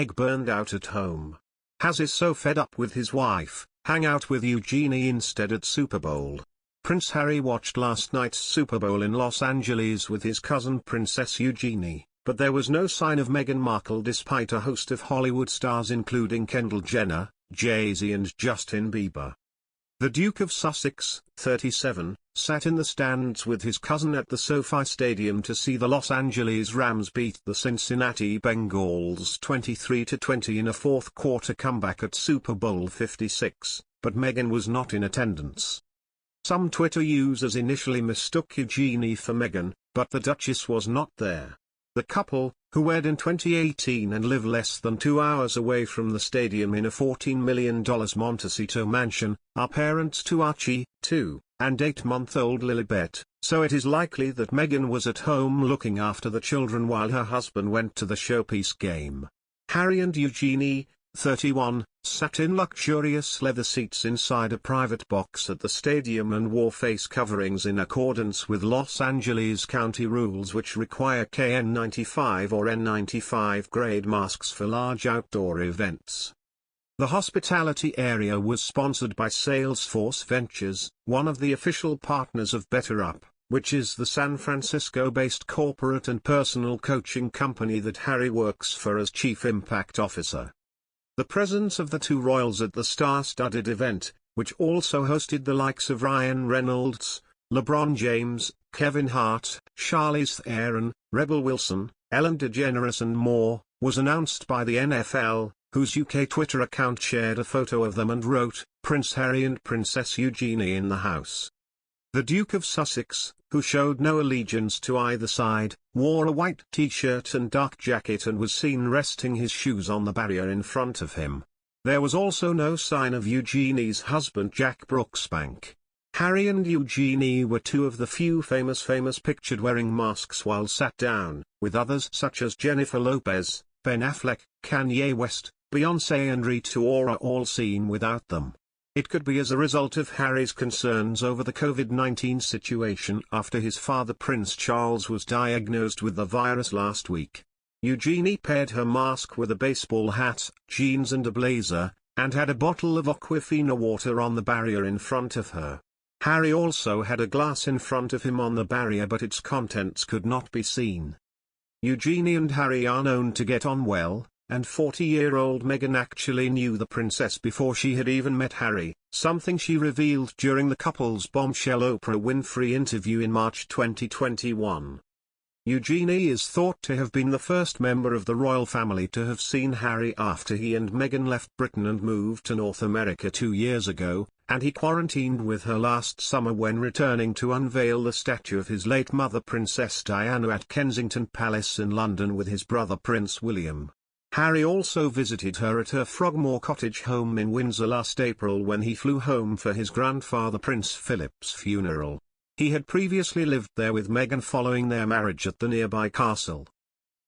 Meg burned out at home. Has is so fed up with his wife, hang out with Eugenie instead at Super Bowl. Prince Harry watched last night's Super Bowl in Los Angeles with his cousin Princess Eugenie, but there was no sign of Meghan Markle despite a host of Hollywood stars including Kendall Jenner, Jay-Z and Justin Bieber. The Duke of Sussex, 37, sat in the stands with his cousin at the SoFi Stadium to see the Los Angeles Rams beat the Cincinnati Bengals 23-20 in a fourth-quarter comeback at Super Bowl 56, but Meghan was not in attendance. Some Twitter users initially mistook Eugenie for Meghan, but the Duchess was not there. The couple, who wed in 2018 and live less than 2 hours away from the stadium in a $14 million Montecito mansion, are parents to Archie, 2, and 8-month-old Lilibet, so it is likely that Meghan was at home looking after the children while her husband went to the showpiece game. Harry and Eugenie, 31, sat in luxurious leather seats inside a private box at the stadium and wore face coverings in accordance with Los Angeles County rules which require KN95 or N95 grade masks for large outdoor events. The hospitality area was sponsored by Salesforce Ventures, one of the official partners of BetterUp, which is the San Francisco-based corporate and personal coaching company that Harry works for as Chief Impact Officer. The presence of the two royals at the star-studded event, which also hosted the likes of Ryan Reynolds, LeBron James, Kevin Hart, Charlize Theron, Rebel Wilson, Ellen DeGeneres and more, was announced by the NFL, whose UK Twitter account shared a photo of them and wrote, "Prince Harry and Princess Eugenie in the house." The Duke of Sussex, who showed no allegiance to either side, wore a white t-shirt and dark jacket and was seen resting his shoes on the barrier in front of him. There was also no sign of Eugenie's husband Jack Brooksbank. Harry and Eugenie were two of the few famous pictured wearing masks while sat down, with others such as Jennifer Lopez, Ben Affleck, Kanye West, Beyoncé and Rita Ora all seen without them. It could be as a result of Harry's concerns over the COVID-19 situation after his father Prince Charles was diagnosed with the virus last week. Eugenie paired her mask with a baseball hat, jeans and a blazer, and had a bottle of Aquafina water on the barrier in front of her. Harry also had a glass in front of him on the barrier but its contents could not be seen. Eugenie and Harry are known to get on well, and 40-year-old Meghan actually knew the princess before she had even met Harry, something she revealed during the couple's bombshell Oprah Winfrey interview in March 2021. Eugenie is thought to have been the first member of the royal family to have seen Harry after he and Meghan left Britain and moved to North America 2 years ago, and he quarantined with her last summer when returning to unveil the statue of his late mother Princess Diana at Kensington Palace in London with his brother Prince William. Harry also visited her at her Frogmore Cottage home in Windsor last April when he flew home for his grandfather Prince Philip's funeral. He had previously lived there with Meghan following their marriage at the nearby castle.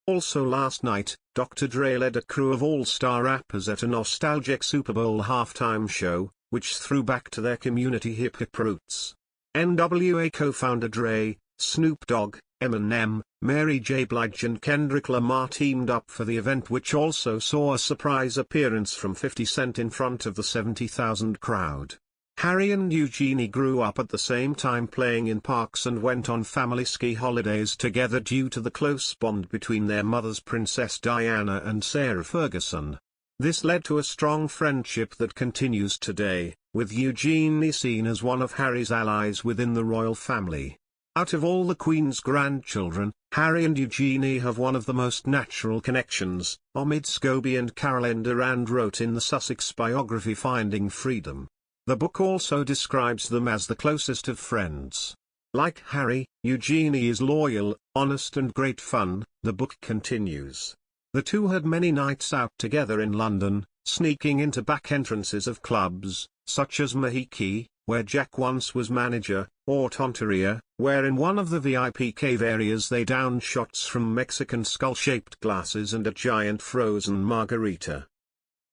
Also last night, Dr. Dre led a crew of all-star rappers at a nostalgic Super Bowl halftime show, which threw back to their community hip-hop roots. NWA co-founder Dre, Snoop Dogg, Eminem, Mary J. Blige and Kendrick Lamar teamed up for the event, which also saw a surprise appearance from 50 Cent in front of the 70,000 crowd. Harry and Eugenie grew up at the same time playing in parks and went on family ski holidays together due to the close bond between their mothers Princess Diana and Sarah Ferguson. This led to a strong friendship that continues today, with Eugenie seen as one of Harry's allies within the royal family. Out of all the Queen's grandchildren, Harry and Eugenie have one of the most natural connections, Omid Scobie and Caroline Durand wrote in the Sussex biography Finding Freedom. The book also describes them as the closest of friends. Like Harry, Eugenie is loyal, honest and great fun, the book continues. The two had many nights out together in London, sneaking into back entrances of clubs, such as Mahiki, where Jack once was manager, or Tonteria, where in one of the VIP cave areas they downed shots from Mexican skull-shaped glasses and a giant frozen margarita.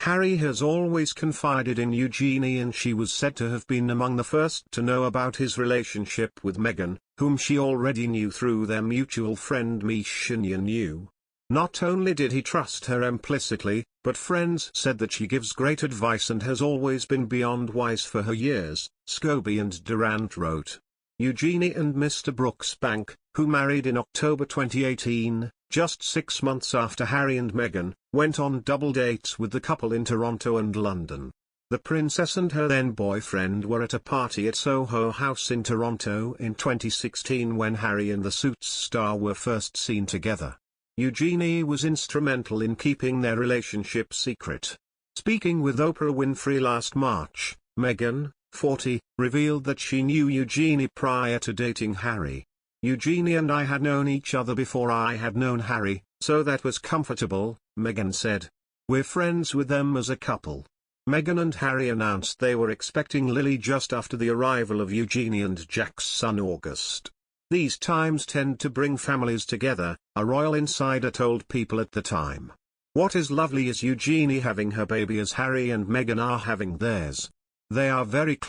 Harry has always confided in Eugenie, and she was said to have been among the first to know about his relationship with Meghan, whom she already knew through their mutual friend Eugenie. Not only did he trust her implicitly, but friends said that she gives great advice and has always been beyond wise for her years, Scobie and Durant wrote. Eugenie and Mr. Brooksbank, who married in October 2018, just 6 months after Harry and Meghan, went on double dates with the couple in Toronto and London. The princess and her then-boyfriend were at a party at Soho House in Toronto in 2016 when Harry and the Suits star were first seen together. Eugenie was instrumental in keeping their relationship secret. Speaking with Oprah Winfrey last March, Meghan, 40, revealed that she knew Eugenie prior to dating Harry. Eugenie and I had known each other before I had known Harry, so that was comfortable, Meghan said. We're friends with them as a couple. Meghan and Harry announced they were expecting Lily just after the arrival of Eugenie and Jack's son August. These times tend to bring families together, a royal insider told People at the time. What is lovely is Eugenie having her baby as Harry and Meghan are having theirs. They are very close.